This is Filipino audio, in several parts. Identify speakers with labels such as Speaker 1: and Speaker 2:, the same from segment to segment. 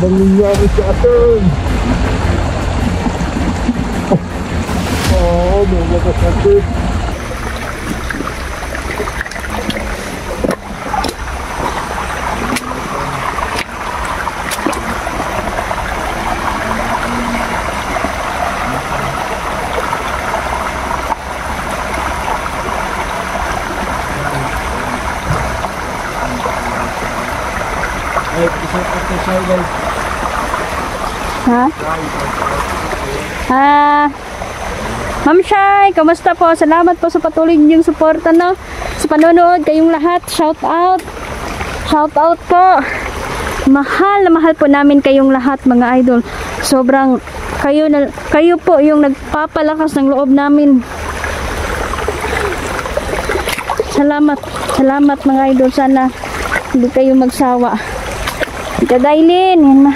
Speaker 1: bang nangyari sa atin? Mga kasakit.
Speaker 2: Ma'am Shai, kamusta po? Salamat po sa patuloy niyong suporta, no? Sa panonood, kayong lahat, shout out. Shout out po. Mahal na mahal po namin kayong lahat, mga idol. Sobrang kayo po yung nagpapalakas ng loob namin. Salamat mga idol. Sana hindi kayo magsawa. Ikadailin, yan na.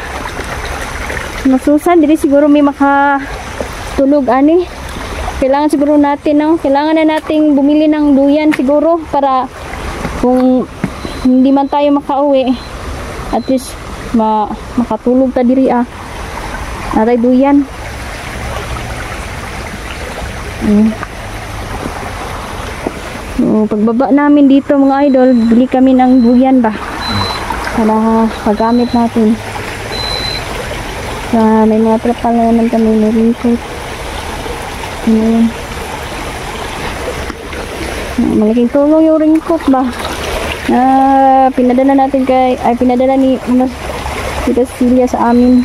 Speaker 2: Masusan, dili siguro may makatulog, ani. Kailangan siguro natin, no? Kailangan na nating bumili ng duyan siguro para kung hindi man tayo makauwi, at least makatulog ta diri natay duyan. Pagbaba namin dito, mga idol, bili kami ng duyan ba para paggamit natin. May mga trapal na naman kami, may ringkot. Malaking tulong yung ringkot ba. Pinadala natin pinadala ni Tita Celia sa amin.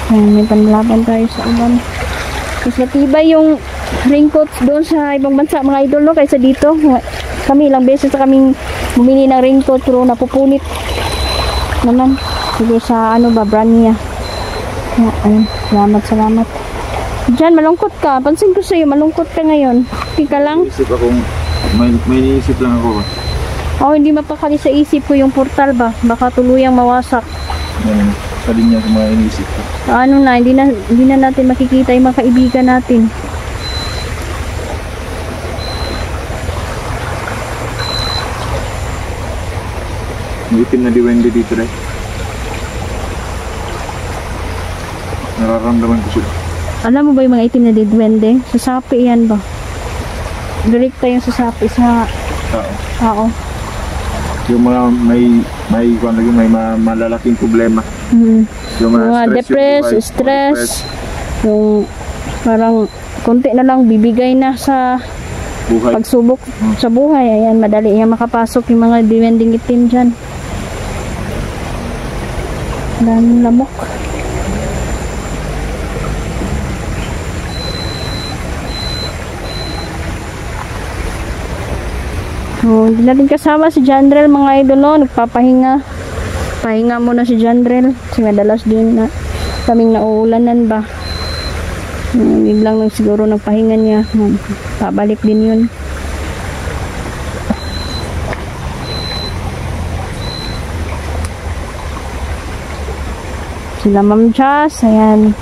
Speaker 2: May panlaban tayo sa ulan. Mas matibay yung ringkot doon sa ibang bansa, mga idol, no, kaysa dito. Kami ilang beses na kaming bumili ng ringkot pero napupunit naman. Siguro sa brand niya. Salamat. Diyan, malungkot ka. Pansin ko sa'yo, malungkot ka ngayon. Hindi ka lang.
Speaker 1: May iniisip lang ako.
Speaker 2: Hindi mapakali sa isip ko yung portal ba. Baka tuluyang mawasak.
Speaker 1: Sa linya sa mga iniisip ko.
Speaker 2: Hindi na natin makikita yung mga kaibigan natin.
Speaker 1: May itim na diwende dito rin. Nararamdaman ko siya.
Speaker 2: Alam mo ba yung mga itim na duwende? Sa sapi yan ba? Direkta yung sa sapi sa tao.
Speaker 1: Yung mga may malalaking problema. Yung
Speaker 2: mga stress, yung parang konti na lang bibigay na sa buhay. Pagsubok sa buhay. Ayan, madali yan makapasok yung mga duwending itim dyan. Daming lamok. Hindi natin kasama si Jandrel, mga idol, no? Nagpapahinga. Pahinga muna si Jandrel. Kasi madalas din na kaming nauulanan ba. Biglang lang siguro nagpahinga niya. Pabalik din yun. Sila Ma'am Jazz. Ayan.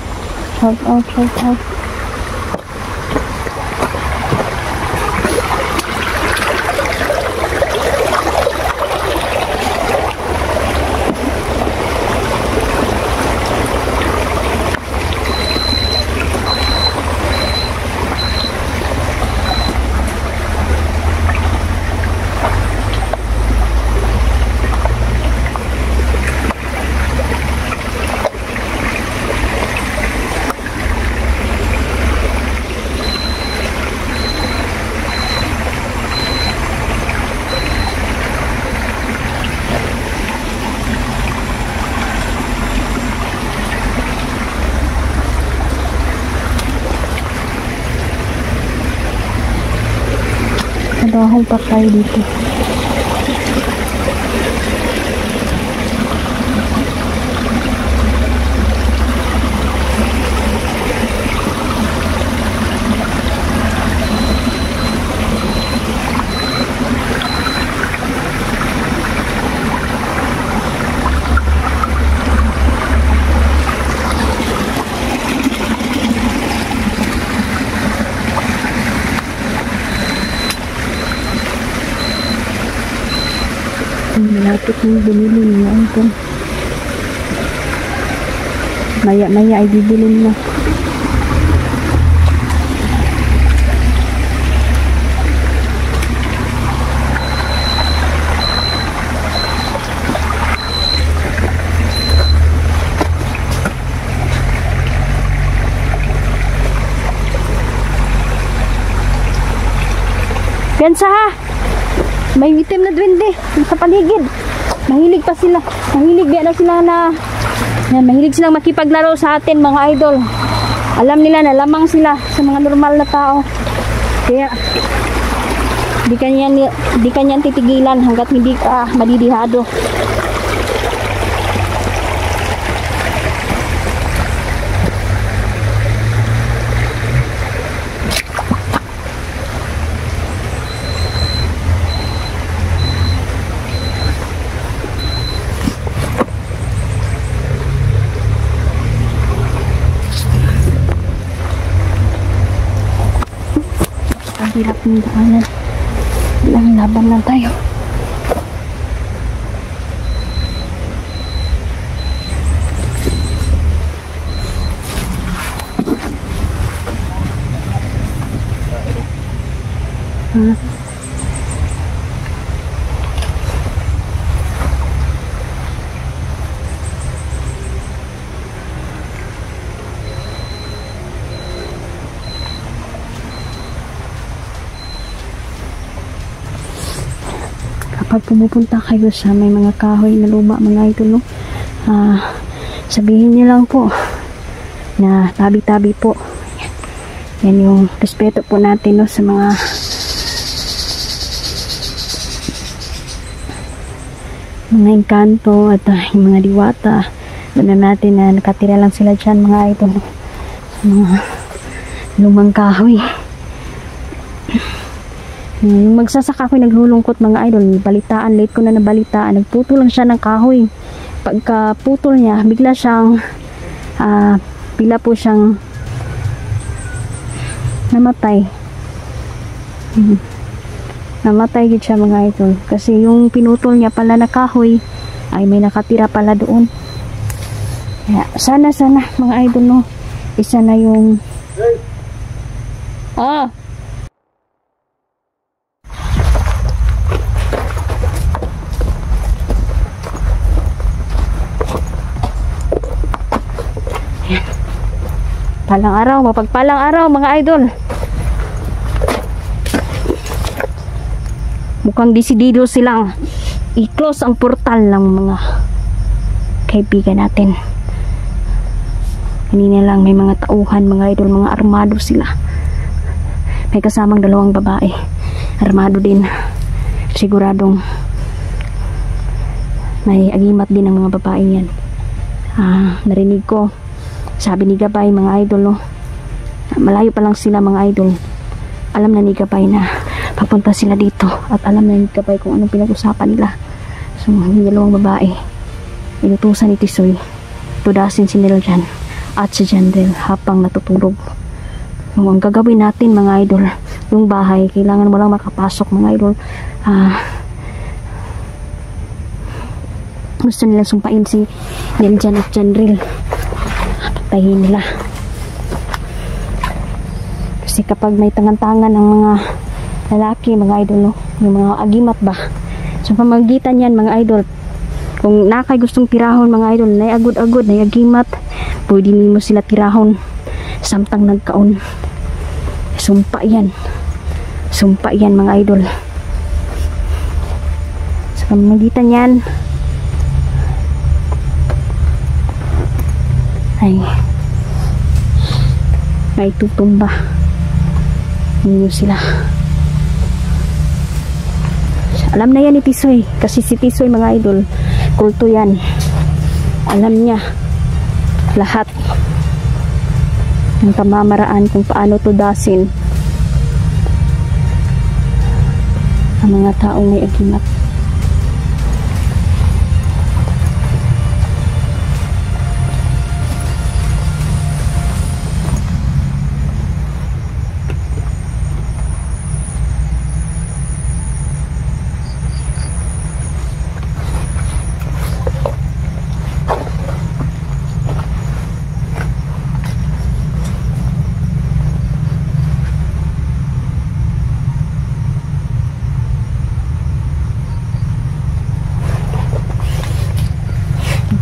Speaker 2: Shout out. Bahay pa tayo dito. Malapit yung binili niya ito. Maya-maya ay bibilin na. Piyansa ha! May itim na duwende sa paligid. Mahilig pa sila. Mahilig na sila na... Yan, mahilig silang makipaglaro sa atin mga idol. Alam nila na lamang sila sa mga normal na tao. Kaya di kanyan titigilan hanggat hindi ka madidihado. Hirap ng daanan. Ilang laban lang tayo. Kapag pumupunta kayo sa may mga kahoy na luma mga idol, no? Sabihin niyo lang po na tabi-tabi po. Yan yung respeto po natin, no, sa mga engkanto at yung mga diwata. Doon na natin na nakatira lang sila dyan mga idol, no? Sa mga lumang kahoy. Yung magsasaka ko naglulungkot mga idol, balitaan, late ko na nabalitaan, nagputol lang siya ng kahoy. Pagka putol niya, bigla siyang bigla po siyang namatay. Namatay din siya mga idol, kasi yung pinutol niya pala na kahoy ay may nakatira pala doon. Kaya sana mga idol, no, isa na yung palang araw, mapagpalang araw mga idol. Mukhang desidido silang i-close ang portal ng mga kaibigan natin. Kanina lang may mga tauhan mga idol, mga armado sila. May kasamang 2 babae, armado din. Siguradong may agimat din ang mga babae yan. Narinig ko, sabi ni Gabay mga idol, no, malayo pa lang sila mga idol. Alam na ni Gabay na papunta sila dito, at alam na ni Gabay kung anong pinag-usapan nila. So yung 2 babae inutusan ni Tisoy, tudasin si Niljan at si Jandel habang natutulog. So, ang gagawin natin mga idol, yung bahay kailangan walang makapasok mga idol. Gusto nilang sumpain si Niljan at Jandel, patayin nila. Kasi kapag may tangan-tangan ng mga lalaki mga idol, no, yung mga agimat ba, sa pamagitan yan mga idol, kung nakay gustong tirahon mga idol, na agud-agud, na agimat, pwede mo sila tirahon samtang nagkaon. Sumpa yan mga idol. Sa pamagitan yan ay may tutumba ninyo sila. Alam na yan ni Tisoy, kasi si Tisoy mga idol, kulto yan. Alam niya lahat ng pamamaraan kung paano tudasin ang mga taong may agimat.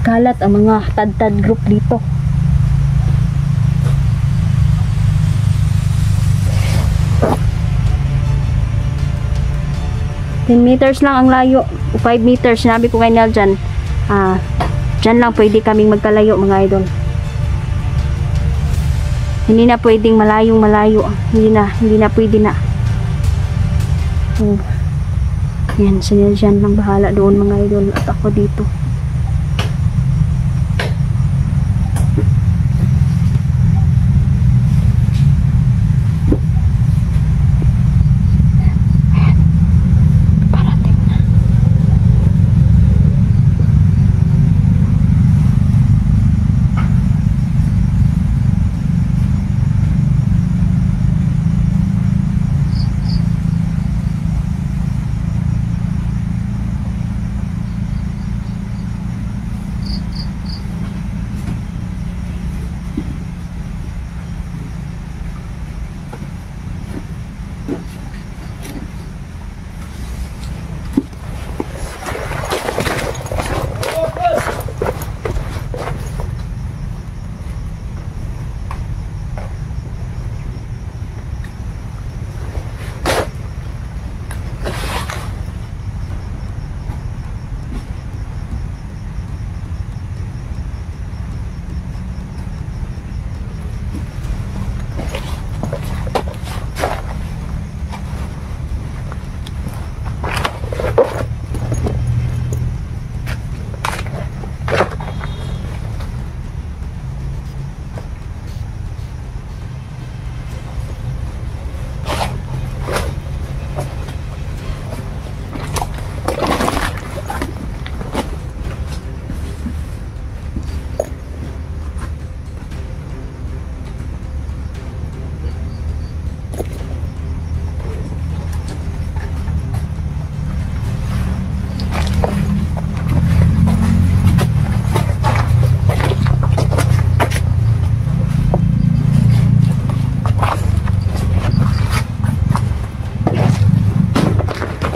Speaker 2: kalat ang mga tad-tad group dito. $10 meters lang ang layo, 5 meters. Sinabi ko kay Nel dyan, dyan lang pwede kaming magkalayo mga idol. Hindi na pwedeng malayong malayo. Hindi na pwede na. Yan, si Nel dyan lang bahala doon mga idol, at ako dito.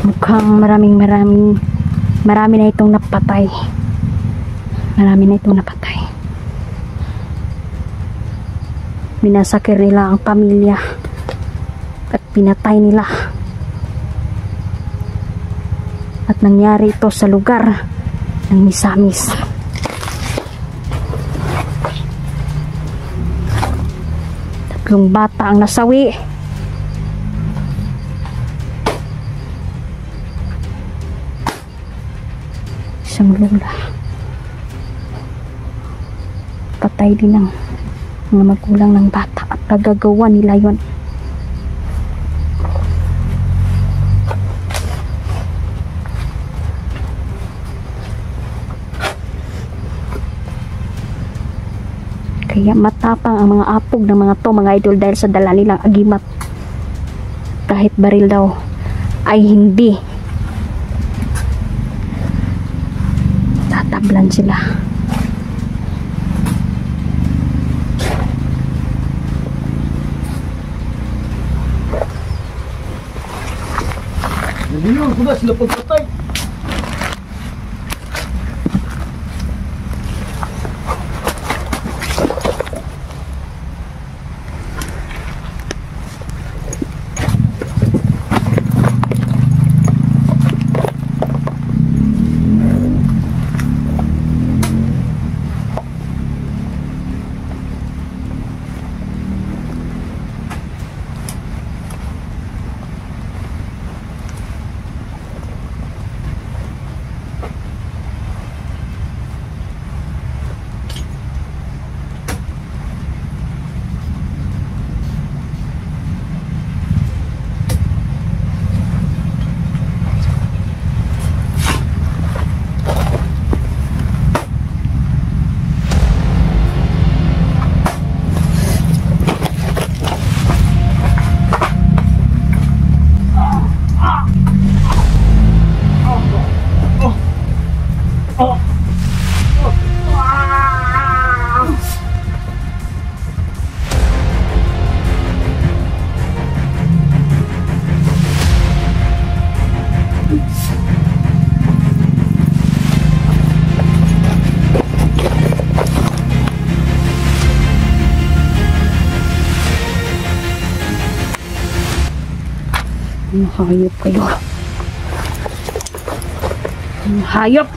Speaker 2: Mukhang marami na itong napatay. Marami na itong napatay. Minasakir nila ang pamilya at pinatay nila. At nangyari ito sa lugar ng Misamis. Tatlong bata ang nasawi. Isang lula. Patay din ang mga magulang ng bata at nagagawa nila yun. Kaya matapang ang mga apog ng mga to mga idol dahil sa dala nilang agimat. Kahit baril daw ay hindi tatablan sila.
Speaker 1: Hindi yun, sudah sila pagpatay.
Speaker 2: Hayop kayo. Hayop!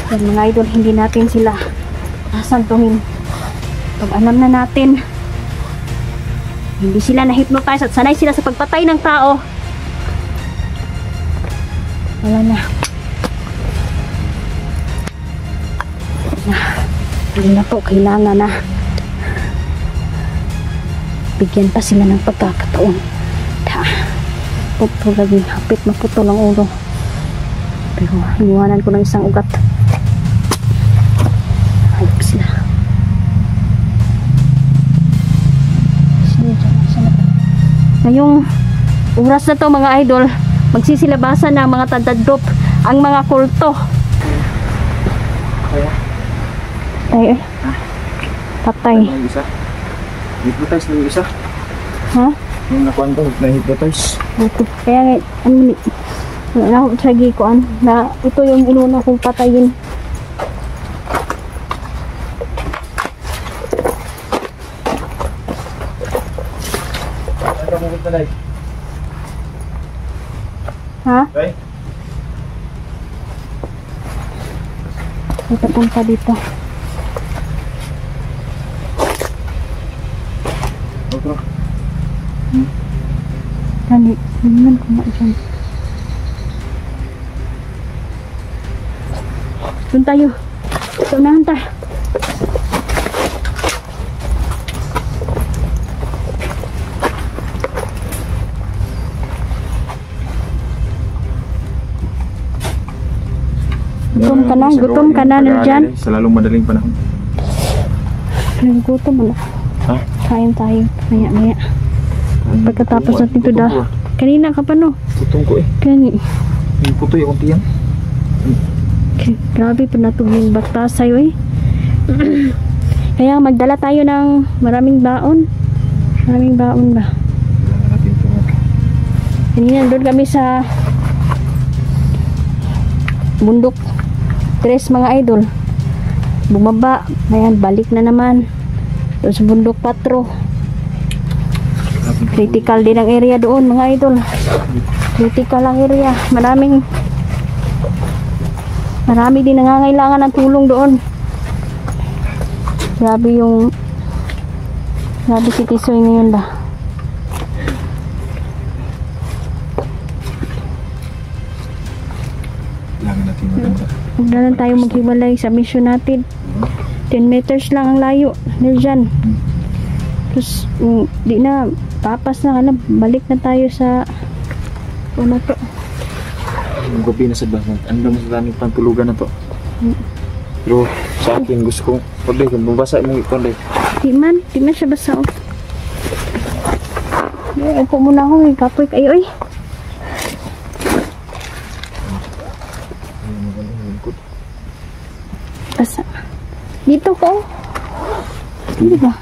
Speaker 2: Yan mga idol, hindi natin sila sasantuhin. Pag alam na natin, hindi sila na-hypnotize at sanay sila sa pagpatay ng tao, wala na. Hindi na po, kailangan na bigyan pa sila ng pagkakataon. Laging hapit maputol ang ulo, pero iniwanan ko ng isang ugat. Hayop sila. Ngayong oras na to mga idol, magsisilabasan na mga tadadrop ang mga kulto. Patay eh. Patay.
Speaker 1: Hypnotize na yung isa.
Speaker 2: Ha?
Speaker 1: Yung nakuhan ko, na-hypnotize.
Speaker 2: Ito. Kaya nga, wala akong tsagi ko na ito yung inuna kong patayin.
Speaker 1: Ano ka pupunta na?
Speaker 2: Ha?
Speaker 1: Okay?
Speaker 2: Ito punta dito.
Speaker 1: Otro.
Speaker 2: Dali, naman ko na dyan. Doon tayo. Ito unahan tayo. Gutom ka na dyan.
Speaker 1: Sa lalong madaling panahon.
Speaker 2: Gutom mo na.
Speaker 1: Ha?
Speaker 2: Kain tayo. Maya. Pagkatapos natin ito dah. Kanina ka pa no?
Speaker 1: Gutom ko eh. Yung puto yung tiyan.
Speaker 2: Grabe pa na yung bata sa'yo eh. Kaya magdala tayo ng maraming baon. Maraming baon ba? Kanina doon kami sa bundok. Tres mga idol. Bumaba. Ayan, balik na naman. Doon sa bundok patro. Critical din ang area doon mga idol. Critical ang area. Marami din nangangailangan ng tulong doon. Grabe si Tisoy ngayon ba. Huwag na lang tayo maghiwalay sa mission natin. 10 meters lang ang layo. Diyan. Tapos, di na, papas na ka na. Balik na tayo sa ano to.
Speaker 1: Yung gabi na sa bahan. Ano na sa daming pantulugan na to. Pero sa akin gusto kong pagday kung mabasa mo ito.
Speaker 2: Di man siya basa. Upo muna ako. Kapoy kayo eh. Basa. Dito ko. Hindi ba?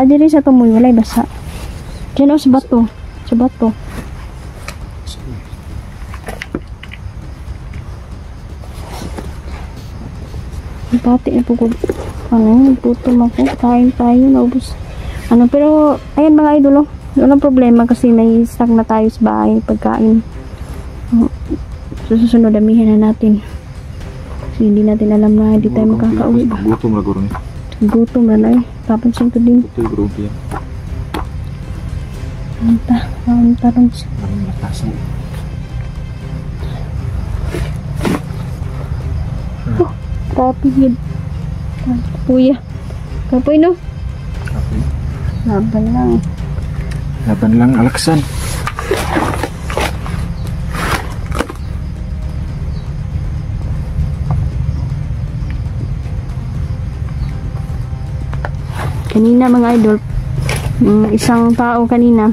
Speaker 2: Diri sa tumoy. Walay basa. Diyan o sa bato. Sa bato. Pati na po ko. Nagtutom ako. Kain tayo. Naubos. Pero, ayan mga idolo. Walang problema kasi may stock na tayo sa bahay. Pagkain. Susunod, damihan na natin. Kasi hindi natin alam na hindi tayo makakauwi.
Speaker 1: Gutom na guro niya.
Speaker 2: Gutom na eh. Papansin ko din.
Speaker 1: Ito yung grupo yan.
Speaker 2: Anta ron siya.
Speaker 1: Maraming latasan.
Speaker 2: Kapihid. Kuya. Kapoy no?
Speaker 1: Kapoy.
Speaker 2: Laban lang.
Speaker 1: Laban lang, alaksan.
Speaker 2: Kanina mga idol, isang tao kanina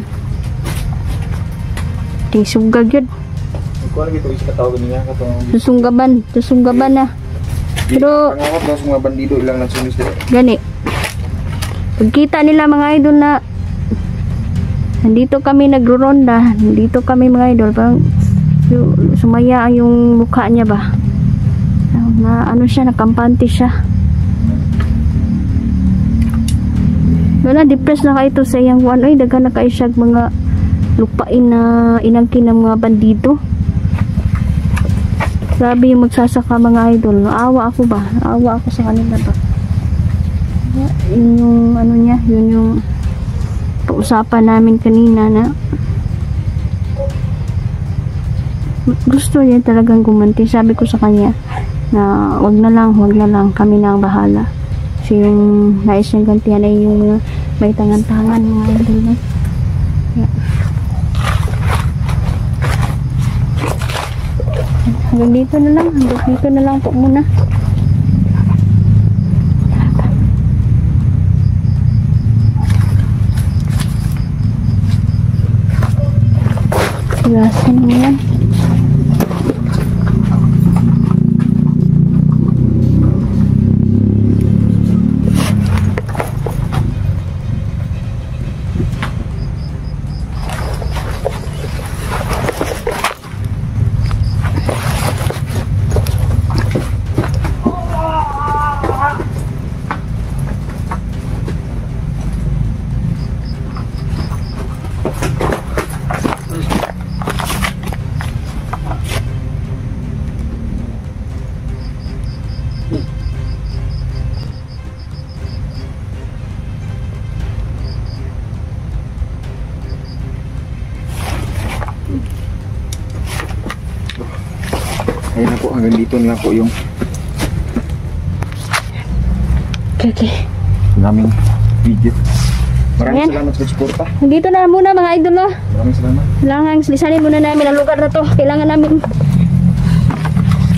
Speaker 2: sugag yun.
Speaker 1: Kung ano ito, isa katawag niya
Speaker 2: Susunggaban na. Pero
Speaker 1: pangawat daw sa mga bandido ilang nagsumis dito.
Speaker 2: Gani. Pagkita nila mga idol na nandito kami nagro-ronda, nandito kami mga idol, parang sumaya yung mukha niya ba. Na ano siya, nakampante siya. Wala, depressed na kayo to sa iyang one. Ay, daga na kayo siya mga lupain na inangkin ng mga bandido. Grabe yung magsasaka mga idol. Naawa ako ba? Naawa ako sa kanila ba? Yun yung ano niya, yun yung pausapan namin kanina na gusto niya talagang gumanti. Sabi ko sa kanya na wag na lang, kami na ang bahala. So yung nais niyang gantihan ay yung may tangan-tangan mga idol na. Yeah. Hanggang dito na lang po muna. Sigasan mo yan.
Speaker 1: Ayun na po, hanggang dito na lang po yung
Speaker 2: Okay.
Speaker 1: naming video. Maraming
Speaker 2: Ayan.
Speaker 1: salamat sa suporta.
Speaker 2: Dito na muna mga idol.
Speaker 1: Maraming salamat.
Speaker 2: Kailangan lisanin muna namin ang lugar na to. Kailangan namin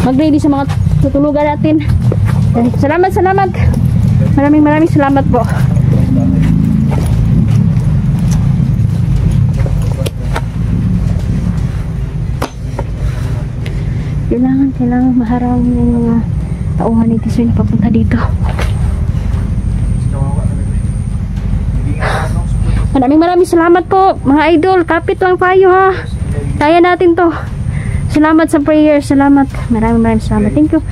Speaker 2: mag-ready sa mga tutulugan natin. Salamat. Maraming salamat po. Kailangan maharang yung mga tauhan ni Tisoy na papunta dito. Maraming salamat po mga idol. Kapit lang tayo ha. Kaya natin to. Salamat sa prayer. Salamat. Maraming salamat. Thank you.